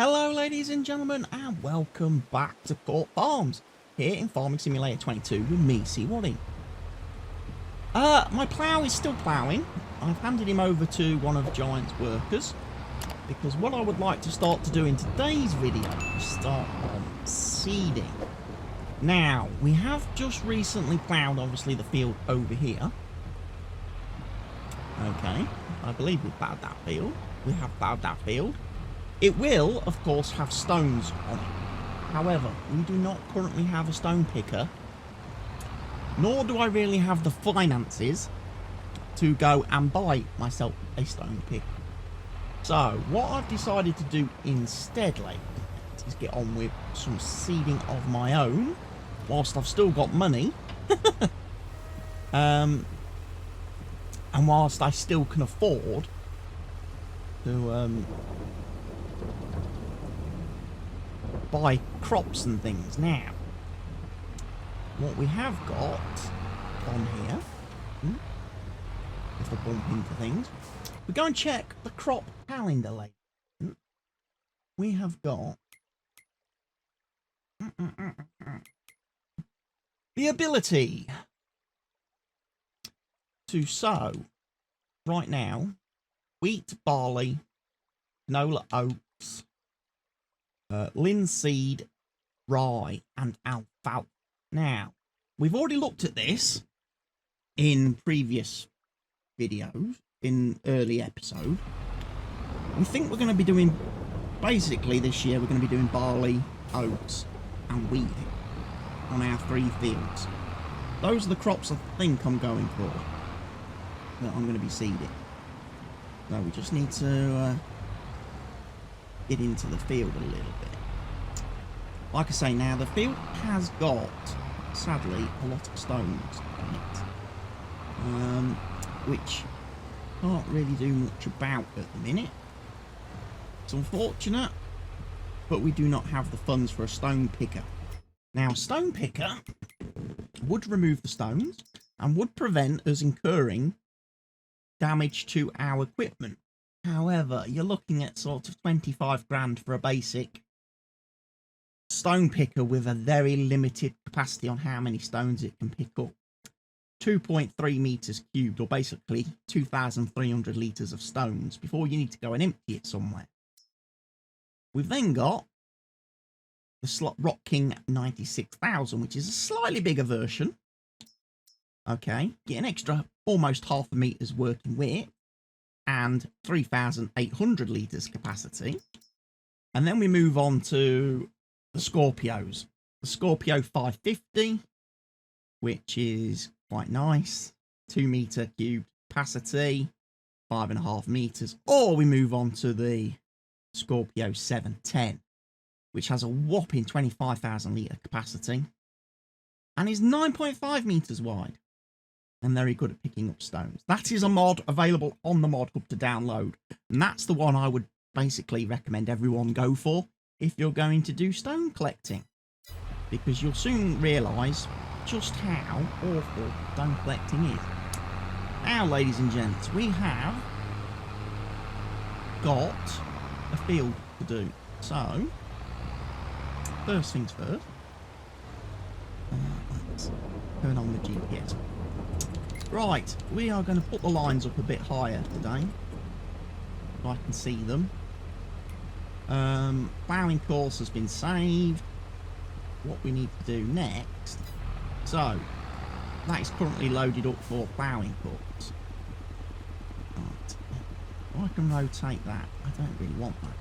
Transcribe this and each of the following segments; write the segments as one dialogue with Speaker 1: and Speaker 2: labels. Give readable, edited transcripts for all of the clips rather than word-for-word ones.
Speaker 1: Hello ladies and gentlemen, and welcome back to Court Farms, here in Farming Simulator 22 with me, C-Waddy. My plough is still ploughing. I've handed him over to one of Giant's workers, because what I would like to start to do in today's video is start on seeding. Now, we have just recently ploughed, obviously, the field over here. Okay, I believe we've ploughed that field. We have ploughed that field. It will, of course, have stones on it. However, we do not currently have a stone picker, nor do I really have the finances to go and buy myself a stone picker. So, what I've decided to do instead, ladies, is get on with some seeding of my own, whilst I've still got money, and whilst I still can afford to buy crops and things. Now, what we have got on here, if I bump into things, we go and check the crop calendar later. We have got the ability to sow right now wheat, barley, canola, oats, linseed, rye, and alfalfa. Now, we've already looked at this in previous videos, in early episode. We think we're going to be doing, basically this year, we're going to be doing barley, oats, and wheat on our 3 fields. Those are the crops I think I'm going for, that I'm going to be seeding. So we just need to get into the field a little bit. Like I say, now the field has got, sadly, a lot of stones on it, which can't really do much about at the minute. It's unfortunate, but we do not have the funds for a stone picker. Now, a stone picker would remove the stones and would prevent us incurring damage to our equipment. However, you're looking at sort of 25 grand for a basic stone picker with a very limited capacity on how many stones it can pick up. 2.3 meters cubed, or basically 2,300 litres of stones, before you need to go and empty it somewhere. We've then got the Rock King 96,000, which is a slightly bigger version. Okay, get an extra almost half a meter's working weight and 3,800 litres capacity. And then we move on to the Scorpios. The Scorpio 550, which is quite nice. 2 meter cubed capacity, 5.5 meters. Or we move on to the Scorpio 710, which has a whopping 25,000 litre capacity and is 9.5 meters wide and very good at picking up stones. That is a mod available on the mod hub to download, and that's the one I would basically recommend everyone go for if you're going to do stone collecting, because you'll soon realise just how awful stone collecting is. Now, ladies and gents, we have got a field to do. So, first things first, let's turn on the GPS. Right, we are going to put the lines up a bit higher today, so I can see them. Ploughing course has been saved. What we need to do next, so that is currently loaded up for ploughing course. Right, well, I can rotate that. I don't really want that,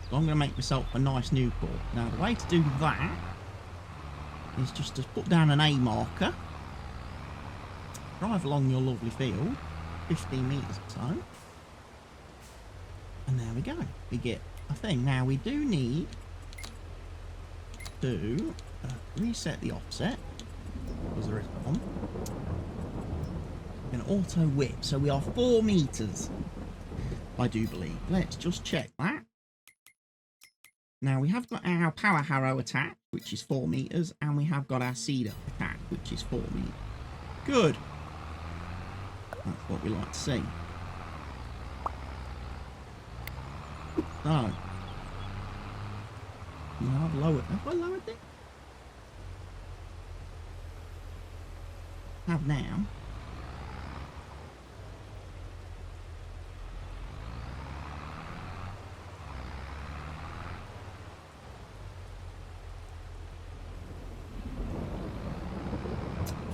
Speaker 1: so I'm going to make myself a nice new course. Now, the way to do that is just to put down an A marker, drive along your lovely field, 15 metres or so, and there we go. We get a thing. Now, we do need to reset the offset, because there is one. We're going to auto whip, so we are 4 meters, I do believe. Let's just check that. Now, we have got our power harrow attack, which is 4 meters, and we have got our seeder attack, which is 4 meters. Good. That's what we like to see. So, I've lowered. Have I lowered it? Have now.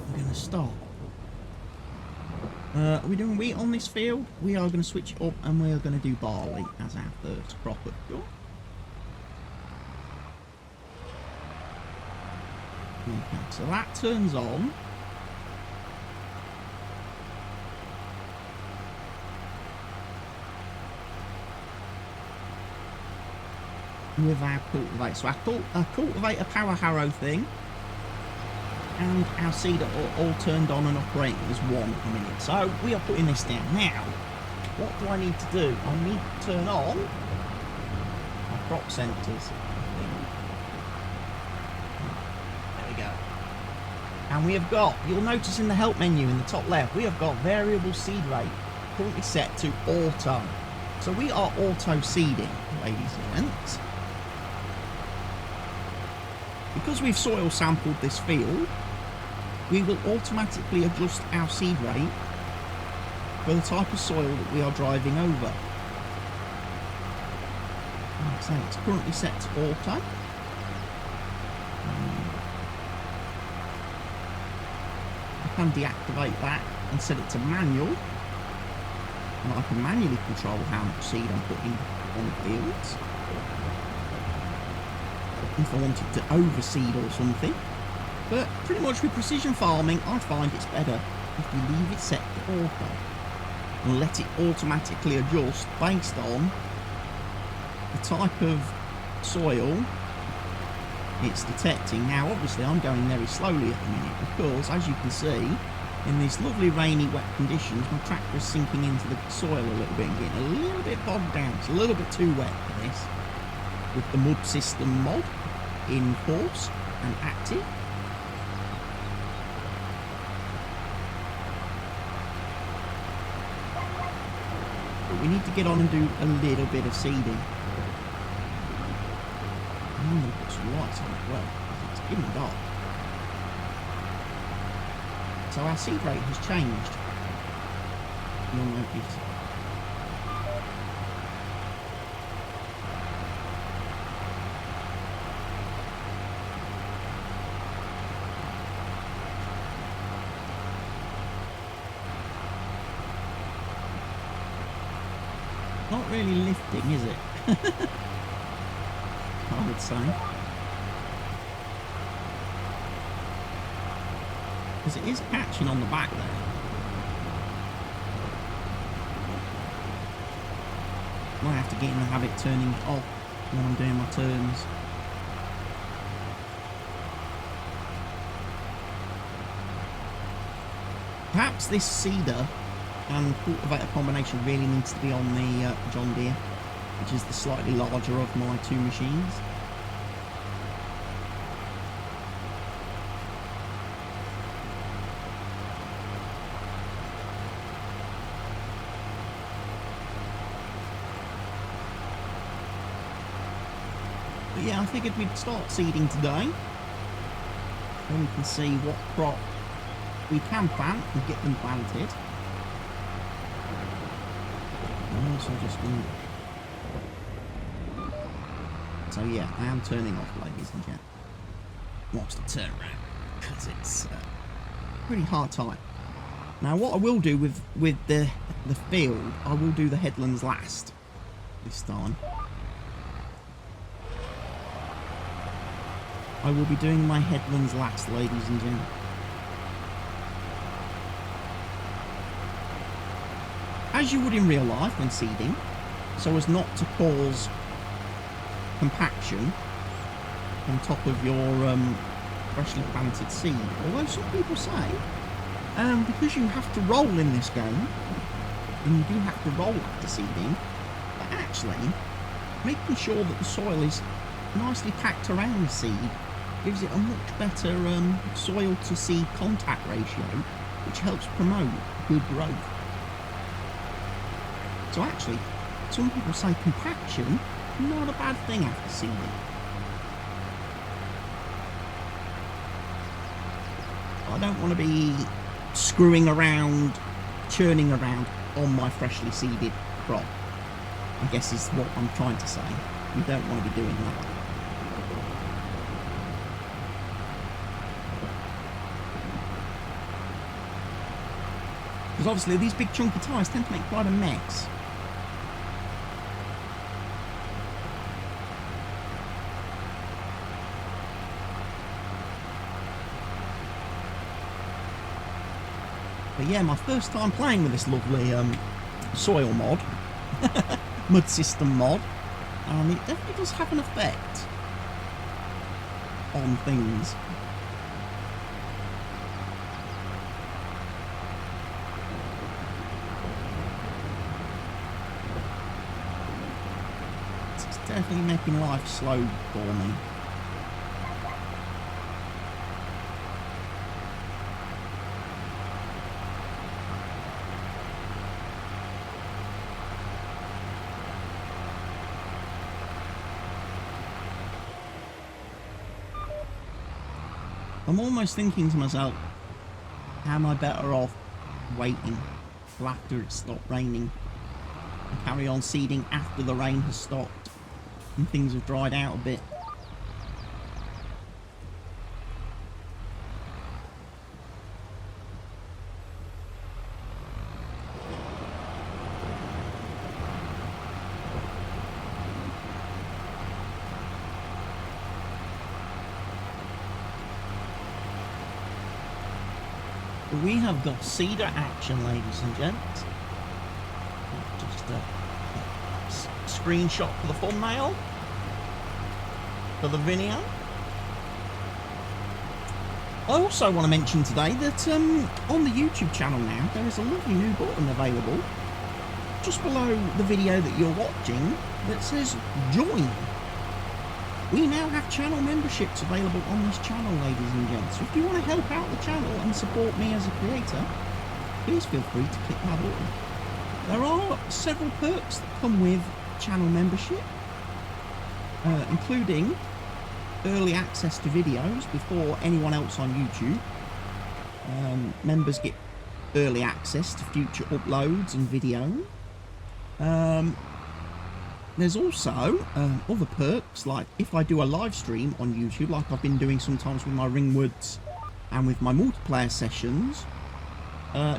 Speaker 1: We're going to start. Are we doing wheat on this field? We are going to switch it up and we are going to do barley as our first crop of crop. Okay, so that turns on. With our cultivator. So our cultivator power harrow thing and our seeder are all turned on and operating as one at the minute. So we are putting this down. Now, what do I need to do? I need to turn on my crop centres. There we go. And we have got, you'll notice in the help menu in the top left, we have got variable seed rate currently set to auto. So we are auto seeding, ladies and gents. Because we've soil sampled this field, we will automatically adjust our seed rate for the type of soil that we are driving over. Like I say, it's currently set to auto. I can deactivate that and set it to manual. And I can manually control how much seed I'm putting on the fields. If I wanted to overseed or something. But pretty much with precision farming, I find it's better if you leave it set to auto and let it automatically adjust based on the type of soil it's detecting. Now obviously I'm going very slowly at the minute because, as you can see, in these lovely rainy wet conditions, my tractor is sinking into the soil a little bit and getting a little bit bogged down. It's a little bit too wet for this. With the mud system mod in force and active. But we need to get on and do a little bit of seeding. I'm going to put some lights on as well, because it's getting dark. So our seed rate has changed. You'll notice. Not really lifting, is it? I would say. Because it is catching on the back there. Might have to get in the habit of turning it off when I'm doing my turns. Perhaps this seeder and cultivator combination really needs to be on the John Deere, which is the slightly larger of my two machines. But yeah, I figured we'd start seeding today. Then we can see what crop we can plant and get them planted. So just so yeah, I am turning off, ladies and gents. Watch the turn around because it's pretty hard time. Now, what I will do with the field, I will do the headlands last this time. I will be doing my headlands last, ladies and gents. As you would in real life when seeding, so as not to cause compaction on top of your freshly planted seed. Although some people say, because you have to roll in this game, and you do have to roll after seeding, but actually making sure that the soil is nicely packed around the seed gives it a much better soil to seed contact ratio, which helps promote good growth. So actually, some people say compaction not a bad thing after seeding. I don't want to be screwing around, churning around on my freshly seeded crop, I guess is what I'm trying to say. You don't want to be doing that. Because obviously these big chunky tyres tend to make quite a mess. But yeah, my first time playing with this lovely soil mod, mud system mod, and it definitely does have an effect on things. It's definitely making life slow for me. I'm almost thinking to myself, am I better off waiting till after it's stopped raining and carry on seeding after the rain has stopped and things have dried out a bit? We have got seeder action, ladies and gents. Just a screenshot for the thumbnail for the video. I also want to mention today that on the YouTube channel now there is a lovely new button available just below the video that you're watching that says join. We now have channel memberships available on this channel, ladies and gents. So if you want to help out the channel and support me as a creator, please feel free to click that button. There are several perks that come with channel membership, including early access to videos before anyone else on YouTube. Members get early access to future uploads and videos. There's also other perks, like if I do a live stream on YouTube, like I've been doing sometimes with my Ringwoods and with my multiplayer sessions,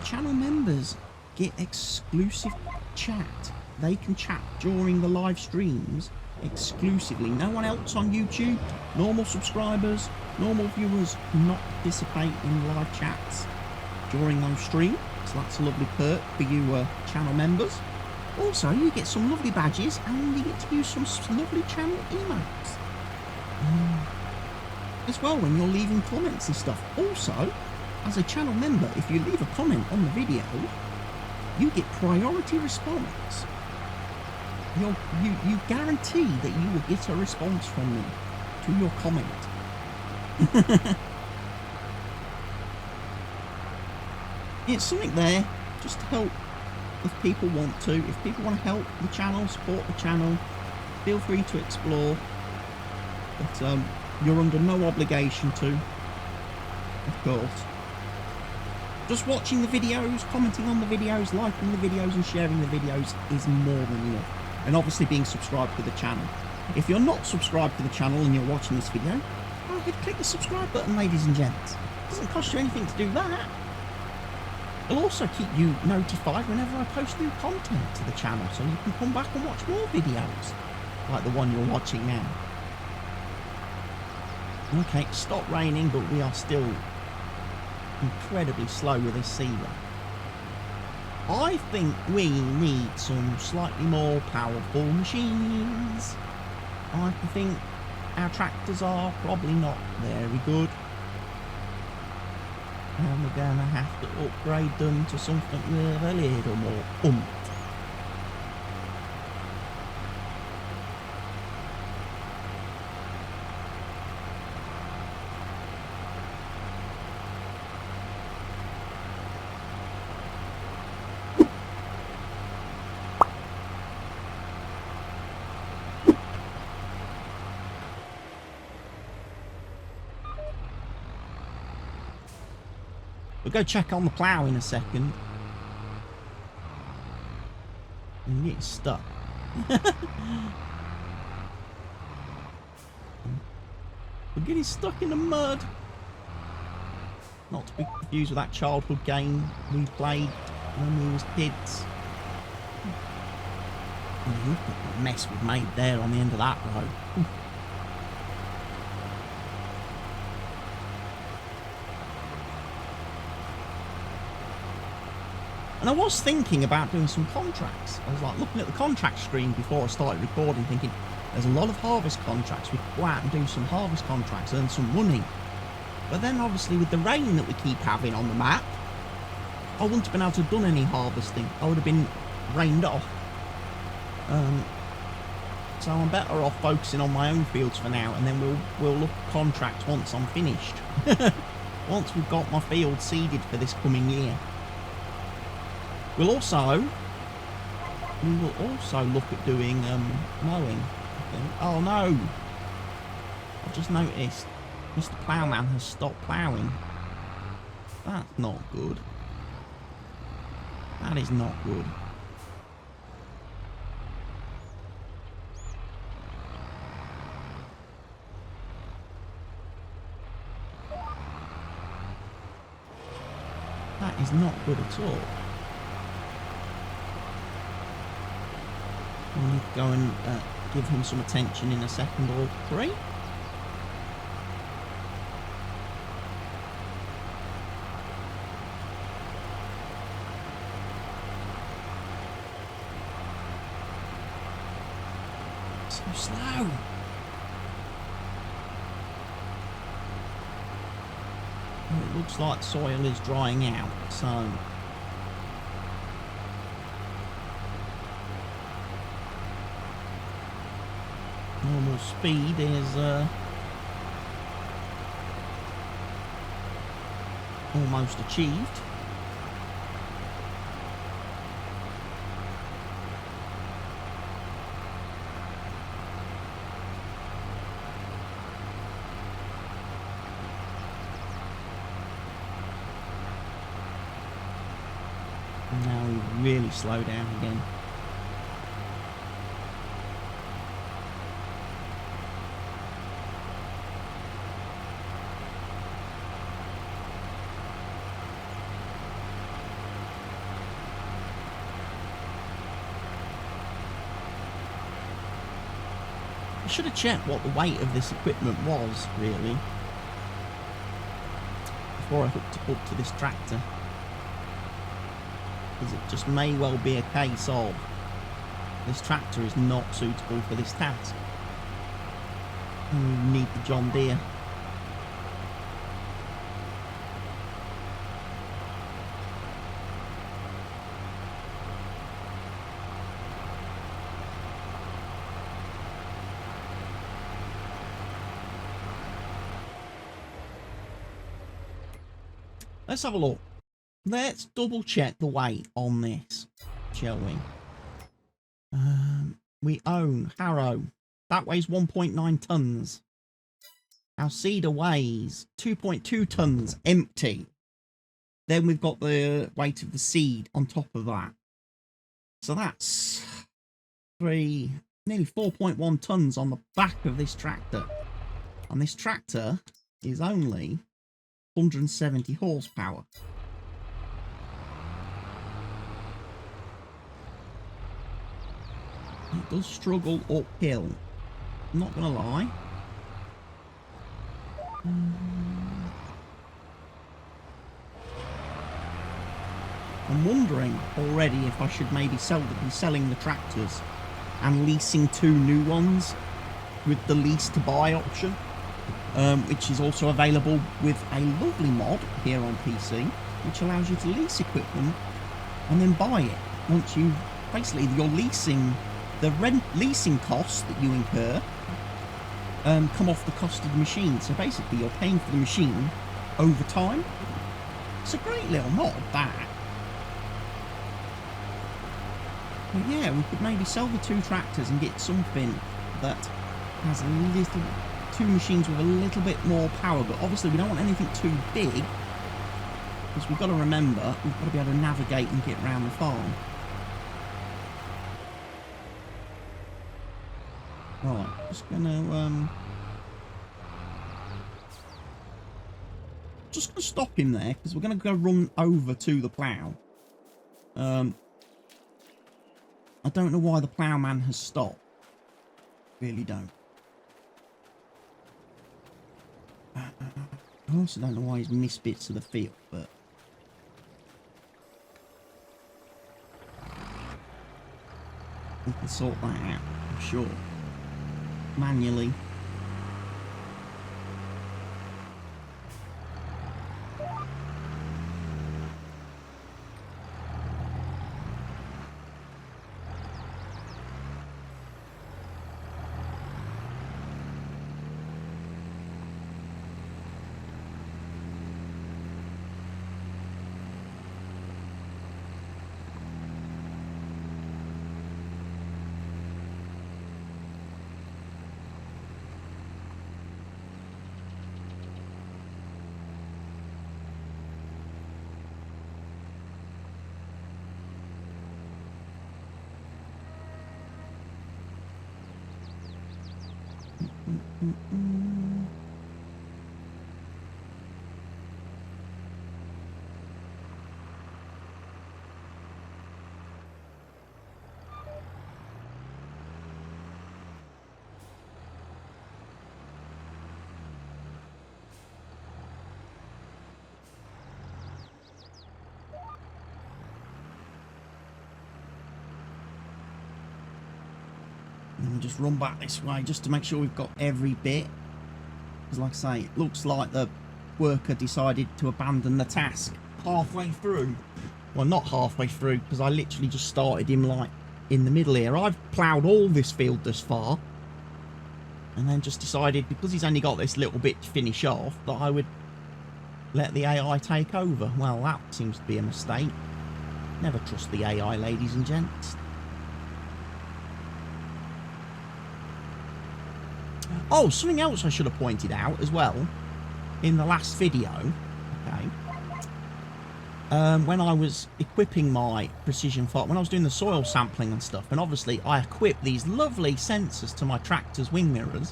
Speaker 1: channel members get exclusive chat. They can chat during the live streams exclusively. No one else on YouTube, normal subscribers, normal viewers cannot participate in live chats during those streams. So that's a lovely perk for you channel members. Also, you get some lovely badges and you get to use some lovely channel emotes as well when you're leaving comments and stuff. Also, as a channel member, if you leave a comment on the video, you get priority response. You guarantee that you will get a response from them to your comment. It's something there just to help if people want to. If people want to help the channel, support the channel, feel free to explore. But you're under no obligation to, of course. Just watching the videos, commenting on the videos, liking the videos and sharing the videos is more than enough. And obviously being subscribed to the channel. If you're not subscribed to the channel and you're watching this video, go ahead, click the subscribe button, ladies and gents. It doesn't cost you anything to do that. It'll also keep you notified whenever I post new content to the channel, so you can come back and watch more videos like the one you're watching now. Okay, it's stopped raining, but we are still incredibly slow with this seeder. I think we need some slightly more powerful machines. I think our tractors are probably not very good. And we're going to have to upgrade them to something with a little more oomph. We'll go check on the plough in a second. I'm getting stuck. We're getting stuck in the mud. Not to be confused with that childhood game we played when we was kids. Look at the mess we've made there on the end of that road. And I was thinking about doing some contracts. I was like looking at the contract screen before I started recording, thinking there's a lot of harvest contracts. We could go out and do some harvest contracts, earn some money. But then obviously with the rain that we keep having on the map, I wouldn't have been able to have done any harvesting. I would have been rained off. So I'm better off focusing on my own fields for now, and then we'll look at contracts once I'm finished. Once we've got my field seeded for this coming year. We will also look at doing mowing. Oh no! I've just noticed Mr. Ploughman has stopped ploughing. That's not good. That is not good. That is not good at all. We need to go and give him some attention in a second or three. So slow. Well, it looks like soil is drying out, so normal speed is almost achieved. Now we really slow down again. I should have checked what the weight of this equipment was, really, before I hooked it up to this tractor. Because it just may well be a case of this tractor is not suitable for this task. And we need the John Deere. Let's have a look. Let's double check the weight on this, shall we? We own Harrow. That weighs 1.9 tons. Our Seeder weighs 2.2 tons empty. Then we've got the weight of the seed on top of that. So that's nearly 4.1 tons on the back of this tractor. And this tractor is only 170 horsepower. It does struggle uphill, I'm not gonna lie. I'm wondering already if I should maybe be selling the tractors and leasing 2 new ones with the lease to buy option. Which is also available with a lovely mod here on PC, which allows you to lease equipment and then buy it. Once you, basically, you're leasing, the leasing costs that you incur come off the cost of the machine. So basically, you're paying for the machine over time. It's a great little mod, that. But yeah, we could maybe sell the 2 tractors and get something that has a little... 2 machines with a little bit more power, but obviously we don't want anything too big Because we've got to remember, we've got to be able to navigate and get around the farm. Right, just gonna stop him there, because we're gonna go run over to the plough. I don't know why the ploughman has stopped. Really don't. I also don't know why he's missed bits of the field, but we can sort that out, I'm sure. Manually. And we just run back this way just to make sure we've got every bit. Because like I say, it looks like the worker decided to abandon the task halfway through. Well, not halfway through, because I literally just started him like in the middle here. I've ploughed all this field thus far. And then just decided, because he's only got this little bit to finish off, that I would let the AI take over. Well, that seems to be a mistake. Never trust the AI, ladies and gents. Oh, something else I should have pointed out as well in the last video, okay, when I was equipping my precision farm, when I was doing the soil sampling and stuff, and obviously I equipped these lovely sensors to my tractor's wing mirrors.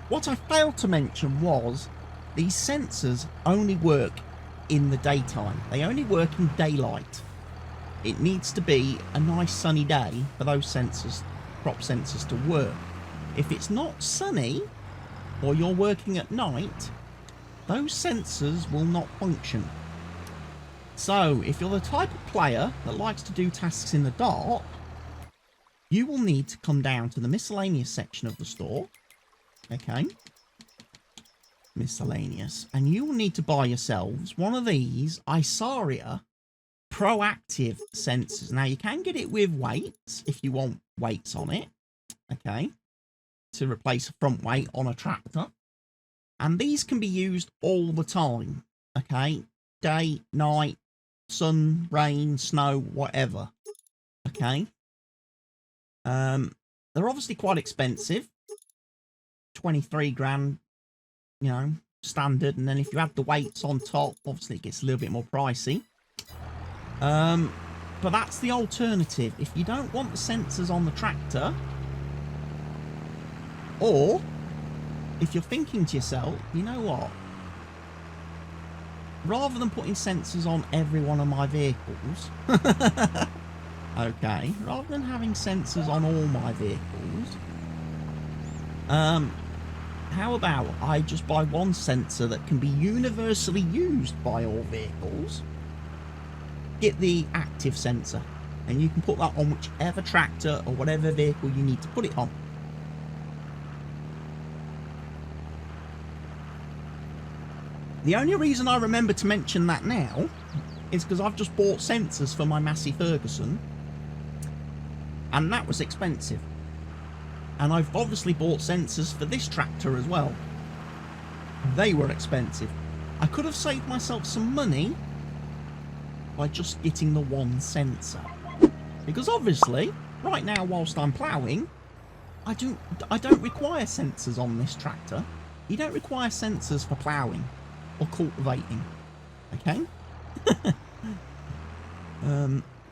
Speaker 1: What I failed to mention was these sensors only work in the daytime. They only work in daylight. It needs to be a nice sunny day for those sensors, crop sensors, to work. If it's not sunny, or you're working at night, those sensors will not function. So, if you're the type of player that likes to do tasks in the dark, you will need to come down to the miscellaneous section of the store. Okay. Miscellaneous. And you will need to buy yourselves one of these Isaria proactive sensors. Now, you can get it with weights if you want weights on it. Okay. To replace a front weight on a tractor. And these can be used all the time. Okay. Day, night, sun, rain, snow, whatever. Okay. They're obviously quite expensive. 23 grand, you know, standard. And then if you add the weights on top, obviously it gets a little bit more pricey. But that's the alternative. If you don't want the sensors on the tractor, or if you're thinking to yourself, you know what? Rather than putting sensors on every one of my vehicles, okay, rather than having sensors on all my vehicles, how about I just buy one sensor that can be universally used by all vehicles? Get the active sensor, and you can put that on whichever tractor or whatever vehicle you need to put it on. The only reason I remember to mention that now is because I've just bought sensors for my Massey Ferguson, and that was expensive. And I've obviously bought sensors for this tractor as well. They were expensive. I could have saved myself some money by just getting the one sensor. Because obviously, right now whilst I'm ploughing, I don't require sensors on this tractor. You don't require sensors for ploughing or cultivating. Okay?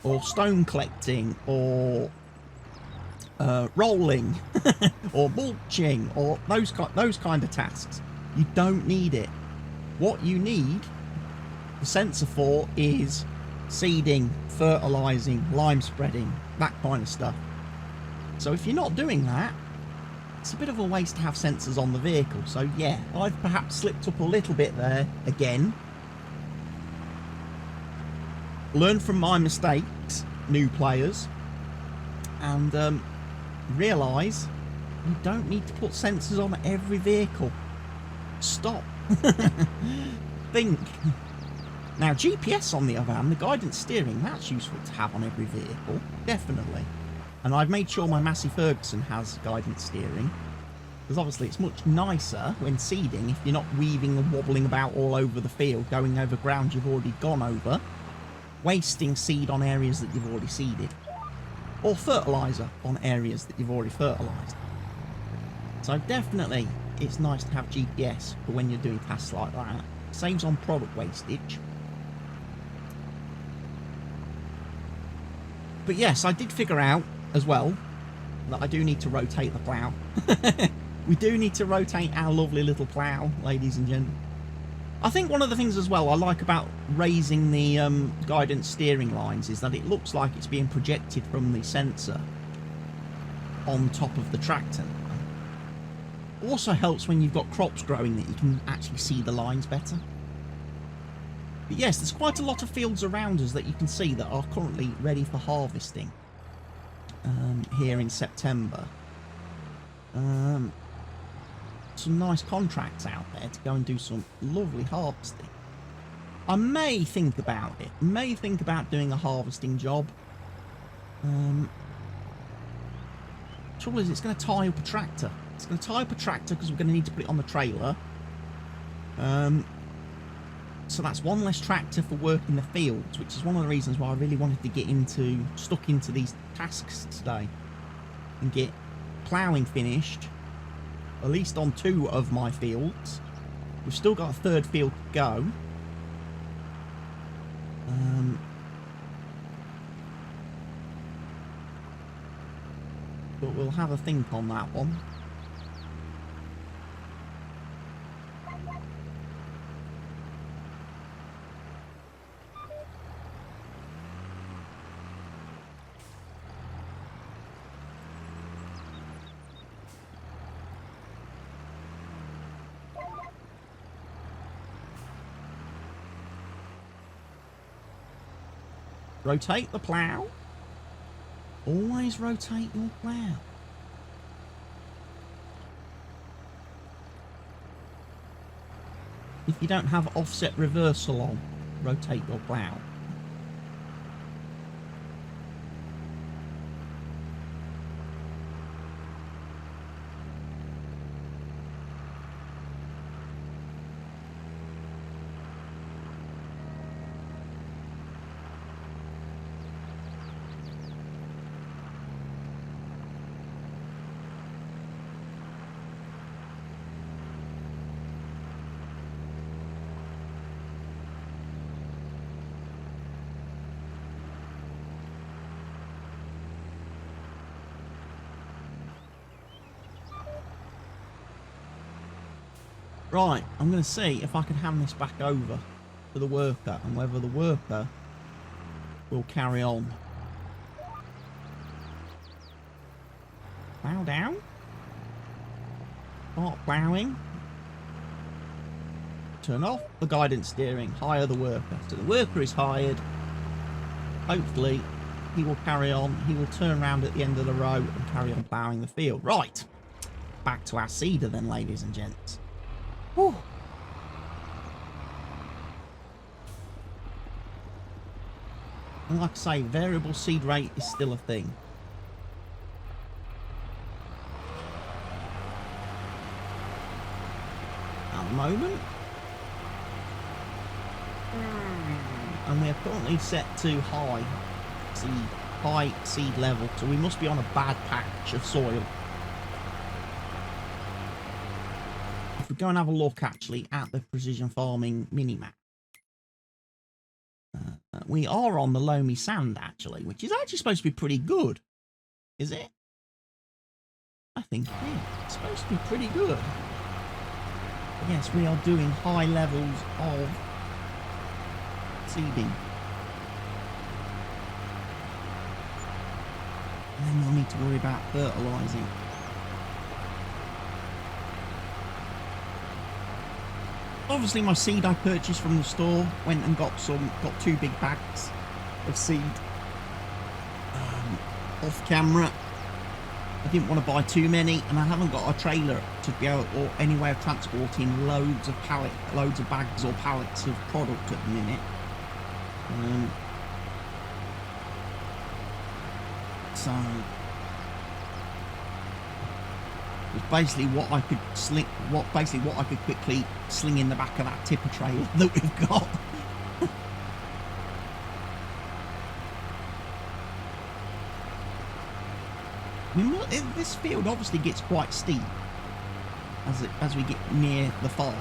Speaker 1: or stone collecting, or rolling, or mulching, or those kind of tasks. You don't need it. What you need the sensor for is seeding, fertilizing, lime spreading, that kind of stuff. So if you're not doing that, it's a bit of a waste to have sensors on the vehicle. So yeah, I've perhaps slipped up a little bit there again. Learn from my mistakes, new players, and realise you don't need to put sensors on every vehicle. Stop. Think. Now, GPS, on the other hand, the guidance steering, that's useful to have on every vehicle, definitely. And I've made sure my Massey Ferguson has guidance steering, because obviously it's much nicer when seeding if you're not weaving and wobbling about all over the field, going over ground you've already gone over, wasting seed on areas that you've already seeded, or fertiliser on areas that you've already fertilised. So definitely it's nice to have GPS for when you're doing tasks like that. Saves on product wastage. But yes, I did figure out as well that I do need to rotate the plough. We do need to rotate our lovely little plough, ladies and gentlemen. I think one of the things as well I like about raising the guidance steering lines is that it looks like it's being projected from the sensor on top of the tractor. Also helps when you've got crops growing that you can actually see the lines better. But yes, there's quite a lot of fields around us that you can see that are currently ready for harvesting here in September. Some nice contracts out there to go and do some lovely harvesting. I may think about it. May think about doing a harvesting job. Trouble is, it's going to tie up a tractor. It's going to tie up a tractor because we're going to need to put it on the trailer. So that's one less tractor for work in the fields, which is one of the reasons why I really wanted to get stuck into these tasks today and get ploughing finished, at least on 2 of my fields. We've still got a 3rd field to go. But we'll have a think on that one. Rotate the plough. Always rotate your plough. If you don't have offset reversal on, rotate your plough. Right, I'm going to see if I can hand this back over to the worker and whether the worker will carry on. Plough down. Start ploughing. Turn off the guidance steering. Hire the worker. So the worker is hired. Hopefully he will carry on. He will turn around at the end of the row and carry on ploughing the field. Right. Back to our seeder then, ladies and gents. Whew. And like I say, variable seed rate is still a thing. At the moment. And we are currently set to high seed level, so we must be on a bad patch of soil. If we go and have a look actually at the precision farming mini-map, we are on the loamy sand, actually, which is actually supposed to be pretty good. Is it? I think it is. It's supposed to be pretty good. Yes, we are doing high levels of seeding. And then we'll need to worry about fertilising. Obviously my seed I purchased from the store, went and got 2 big bags of seed off camera. I didn't want to buy too many, and I haven't got a trailer to be able, or any way of transporting loads of bags or pallets of product at the minute. So it's basically what I could quickly sling in the back of that tipper trailer that we've got. I mean, this field obviously gets quite steep as we get near the farm,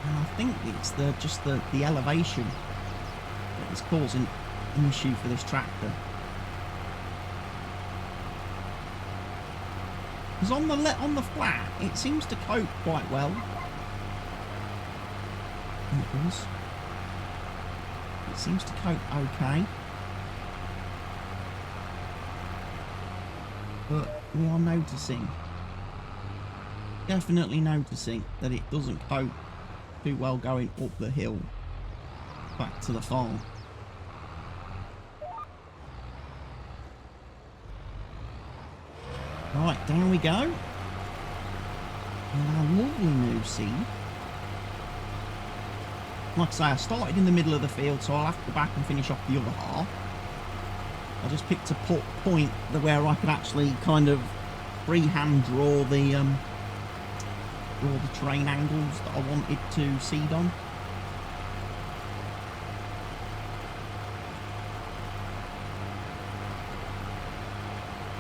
Speaker 1: and I think it's just the elevation that is causing an issue for this tractor. Because on the flat, it seems to cope quite well. It seems to cope okay. But we are noticing, definitely noticing, that it doesn't cope too well going up the hill back to the farm. Right, down we go. And our lovely new seed. Like I say, I started in the middle of the field, so I'll have to go back and finish off the other half. I just picked a point where I could actually kind of freehand draw the terrain angles that I wanted to seed on.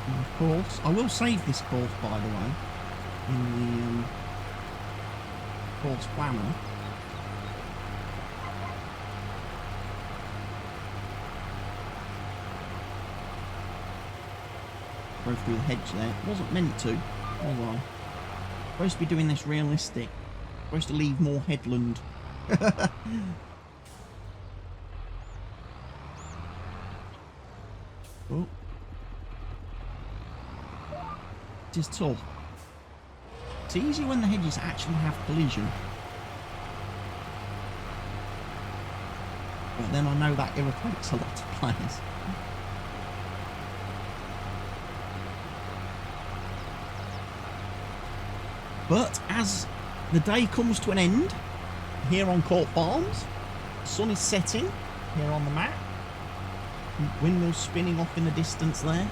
Speaker 1: And of course, I will save this course, by the way, in the course planner. Go through the hedge there. Wasn't meant to. Oh well. Supposed to be doing this realistic. Supposed to leave more headland. Oh. It is tough. It's easy when the hedges actually have collision. But then I know that irritates a lot of players. But as the day comes to an end here on Court Farms, the sun is setting here on the map, windmills spinning off in the distance there.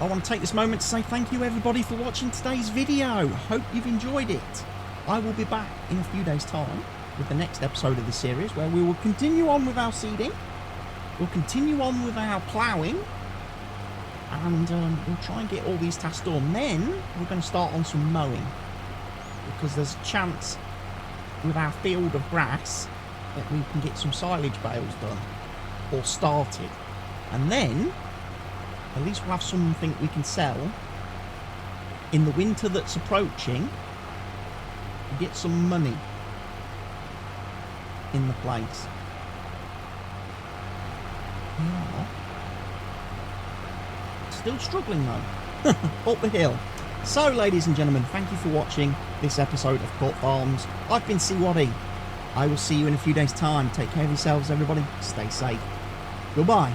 Speaker 1: I want to take this moment to say thank you everybody for watching today's video. Hope you've enjoyed it. I will be back in a few days' time with the next episode of the series, where we will continue on with our seeding, we'll continue on with our ploughing, and we'll try and get all these tasks done. Then we're going to start on some mowing, because there's a chance with our field of grass that we can get some silage bales done or started, and then at least we'll have something we can sell in the winter that's approaching to get some money in the place. Yeah. Still struggling though, up the hill. So ladies and gentlemen, thank you for watching this episode of Court Farms. I've been C-Waddy. I will see you in a few days' time. Take care of yourselves everybody, stay safe. Goodbye.